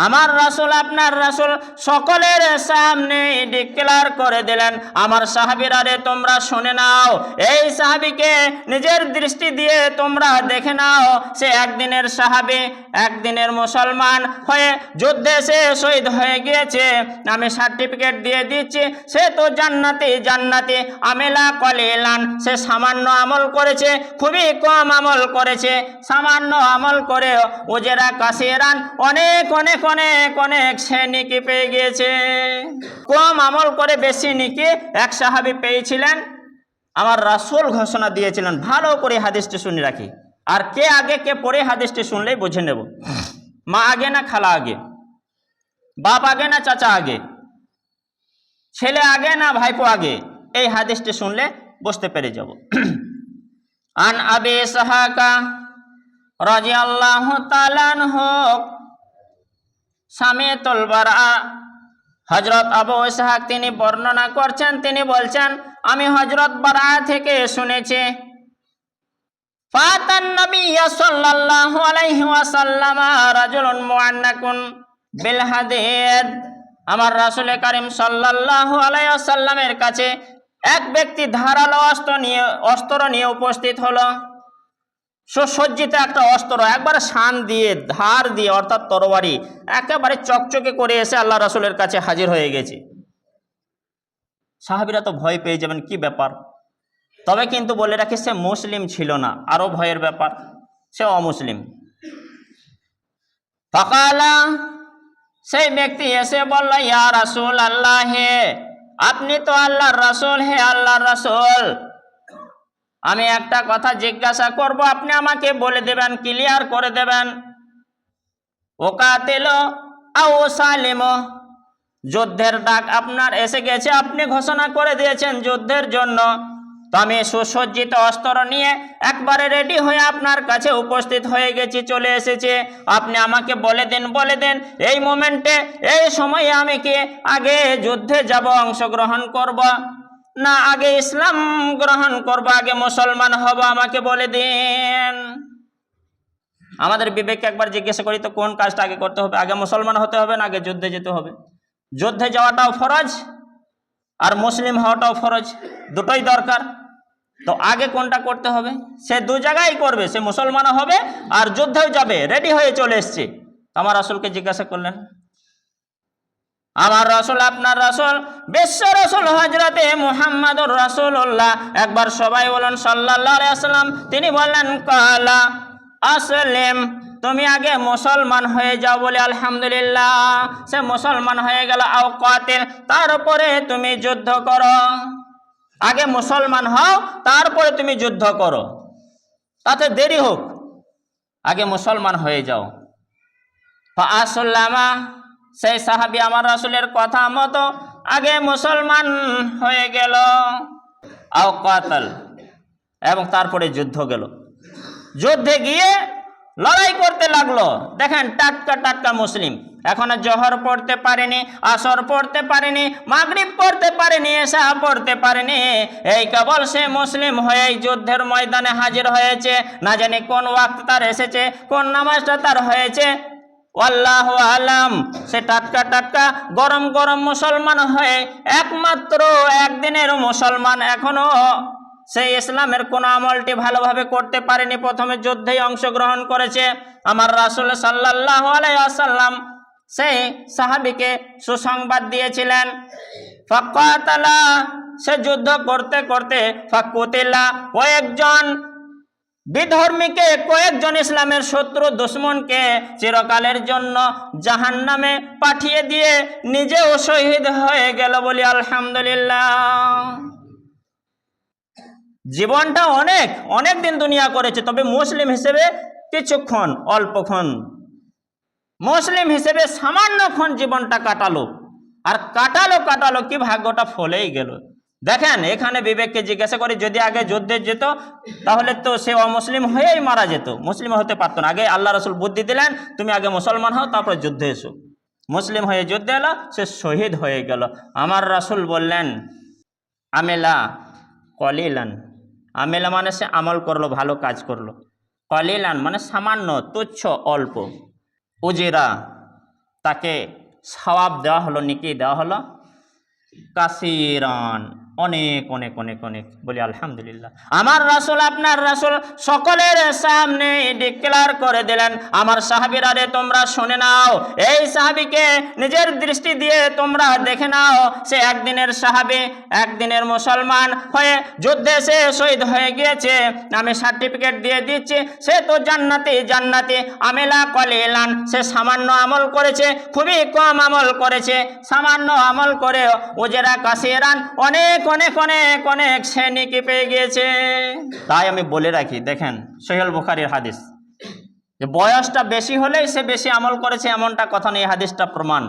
আমার রাসূল আপনার রাসূল সকলের সামনে ডিক্লেয়ার করে দিলেন, আমার সাহাবীরা রে তোমরা শুনে নাও, এই সাহাবীকে নিজের দৃষ্টি দিয়ে তোমরা দেখে নাও, সে একদিনের সাহাবী, একদিনের মুসলমান হয়ে যুদ্ধে সে শহীদ হয়ে গিয়েছে, আমি সার্টিফিকেট দিয়ে দিচ্ছি, সে তো জান্নাতি জান্নাতি। আমেলা কলিলান, সে সামান্য আমল করেছে, খুবই কম আমল করেছে, সামান্য আমল করে ওজেরা কাসিরান অনেক অনেক অনেক অনেক সে নেকি পেয়ে গিয়েছে। কম আমল করে বেশি নেকি এক সাহাবী পেয়েছিলেন। আমার রাসূল ঘোষণা দিয়েছিলেন। ভালো করে হাদিসটি শুনে রাখি, আর কে আগে কে পরে হাদিসটি শুনলেই বুঝে নেব। মা আগে না খালা আগে, বাপ আগে না চাচা আগে, ছেলে আগে না ভাইপো আগে, এই হাদিসটি শুনলে বুঝতে পেরে যাব। আন আবি ইসহাকা রাদিয়াল্লাহু তাআলা আনহু সামিতুল বারা, হযরত আবু ইসহাক তিনি বর্ণনা করছেন, তিনি বলছেন আমি হযরত বারা থেকে শুনেছি। ফাতান নবী সাল্লাল্লাহু আলাইহি ওয়াসাল্লাম রাজুলুন মুআন্নাকুন বিল হাদিদ, আমার রাসূল কারীম সাল্লাল্লাহু আলাইহি ওয়াসাল্লামের কাছে এক ব্যক্তি ধারালো অস্ত্র নিয়ে উপস্থিত হলো। সুসজ্জিত একটা অস্ত্র, একবারে শান দিয়ে ধার দিয়ে, অর্থাৎ তরবারি একেবারে চকচকে করে এসে আল্লাহ রাসূলের কাছে হাজির হয়ে গেছে। সাহাবীরা তো ভয় পেয়ে যাবেন, কি ব্যাপার। তবে কিন্তু বলে রাখি, সে মুসলিম ছিল না, আরো ভয়ের ব্যাপার, সে অমুসলিম। ফাকালা, সেই ব্যক্তি এসে বলল, ইয়া রাসূল আল্লাহ, হে আপনি তো আল্লাহর রাসূল, হে আল্লাহর রাসূল, আমি একটা কথা জিজ্ঞাসা করব, আপনি আমাকে বলে দেবেন, ক্লিয়ার করে দেবেন। ওকাতিল আও সালিম, যুদ্ধের ডাক আপনার এসে গেছে, আপনি ঘোষণা করে দিয়েছেন যুদ্ধের জন্য, তো আমি সুসজ্জিত অস্ত্র নিয়ে একবারে রেডি হয়ে আপনার কাছে উপস্থিত হয়ে গেছি, চলে এসেছে। আপনি আমাকে বলে দিন এই মোমেন্টে, এই সময়ে আমি কি আগে যুদ্ধে যাব, অংশগ্রহণ করব, না আগে ইসলাম গ্রহণ করব, আগে মুসলমান হব, আমাকে বলে দিন। আমাদের বিবেককে একবার জিজ্ঞাসা করি তো, কোন কাজটা আগে করতে হবে? আগে মুসলমান হতে হবে না আগে যুদ্ধে যেতে হবে? যুদ্ধে যাওয়াটাও ফরজ আর মুসলিম হওয়াটাও ফরজ, দুটোই দরকার। তো আগে কোনটা করতে হবে? সে দু জায়গায় করবে, সে মুসলমানও হবে আর যুদ্ধেও যাবে, রেডি হয়ে চলে এসছে। আমার রাসূলকে জিজ্ঞাসা করলেন, আমার রাসূল আপনার রাসূল বিশ্ব রাসূল হযরতে মুহাম্মদুর রাসূলুল্লাহ, একবার সবাই বলেন সাল্লাল্লাহু আলাইহি ওয়াসাল্লাম, তিনি বললেন কালা আসলিম, তুমি আগে মুসলমান হয়ে যাও, বলে আলহামদুলিল্লাহ, সে মুসলমান হয়ে গেল। আও কাতিল, তারপরে তুমি যুদ্ধ করো, আগে মুসলমান হও তারপরে তুমি যুদ্ধ করো, তাতে দেরি হোক, আগে মুসলমান হয়ে যাও। ফাআসলামা, সেই সাহাবী আমার রাসূলের কথা মতো আগে মুসলমান হয়ে গেল। আও কাতাল, এবং তারপরে যুদ্ধ গেল, যুদ্ধে গিয়ে লড়াই করতে লাগলো। দেখেন টাটকা টাটকা মুসলিম, এখনো জোহর পড়তে পারেনি, আসর পড়তে পারেনি, মাগরিব পড়তে পারেনি, এশা পড়তে পারেনি, এই কেবল সে মুসলিম হয়ে যুদ্ধের ময়দানে হাজির হয়েছে। না জানি কোন ওয়াক্ত তার এসেছে, কোন নামাজটা তার হয়েছে, আল্লাহু আলাম। সে টাটকা টাটকা গরম গরম মুসলমান হয়ে একমাত্র একদিনের মুসলমান, এখনো সেই ইসলামের কোন আমলটি ভালোভাবে করতে পারেনি, প্রথমে যুদ্ধেই অংশগ্রহণ করেছে। আমার রাসূল সাল্লাল্লাহু আলাইহি ওয়াসাল্লাম সেই সাহাবীকে সুসংবাদ দিয়েছিলেন। ফাকাতালা, সে যুদ্ধ করতে করতে ফাকুতিলা, কয়েকজন বিধর্মীকে, কয়েকজন ইসলামের শত্রু দুশমনকে চিরকালের জন্য জাহান্নামে পাঠিয়ে দিয়ে নিজেও শহীদ হয়ে গেল, বলি আলহামদুলিল্লাহ। জীবনটা অনেক অনেক দিন দুনিয়া করেছে, তবে মুসলিম হিসেবে কিছুক্ষণ, অল্পক্ষণ, মুসলিম হিসেবে সামান্যক্ষণ জীবনটা কাটালো, আর কাটালো কি ভাগ্যটা ফলেই গেল। দেখেন এখানে বিবেককে জিজ্ঞাসা করি, যদি আগে যুদ্ধে যেত তাহলে তো সে অমুসলিম হয়েই মারা যেত, মুসলিম হতে পারতো না। আগে আল্লাহ রাসূল বুদ্ধি দিলেন, তুমি আগে মুসলমান হও তারপরে যুদ্ধে এসো। মুসলিম হয়ে যুদ্ধে এলো, সে শহীদ হয়ে গেল। আমার রাসূল বললেন আমেলা কলিলান, আমেলা মানে সে আমল করলো, ভালো কাজ করলো, কলিলান মানে সামান্য, তুচ্ছ, অল্প, উজিরা তাকে সওয়াব দেওয়া হলো, নেকি দেওয়া হলো কাসিরান, অনেক অনেক অনেক অনেক। বলি আলহামদুলিল্লাহ। আমার রাসূল, আপনার রাসূল সকলের সামনে ডিক্লেয়ার করে দিলেন, আমার সাহাবীরা রে তোমরা শুনে নাও, এই সাহাবীকে নিজের দৃষ্টি দিয়ে তোমরা দেখে নাও, সে একদিনের সাহাবী, একদিনের মুসলমান হয়ে যুদ্ধে সে শহীদ হয়ে গিয়েছে, আমি সার্টিফিকেট দিয়ে দিচ্ছি, সে তো জান্নাতি জান্নাতি। আমেলা কলিলান, সে সামান্য আমল করেছে, খুবই কম আমল করেছে, সামান্য আমল করে ওজেরা কাসিরান, অনেক অনেক অনেক অনেক সে নেকি পেয়ে গিয়েছে। তাই আমি বলে রাখি, দেখেন সহিহ বুখারীর হাদিস, যে বয়সটা বেশি হলেই সে বেশি আমল করেছে এমনটা কথা নেই, হাদিসটা প্রমাণ।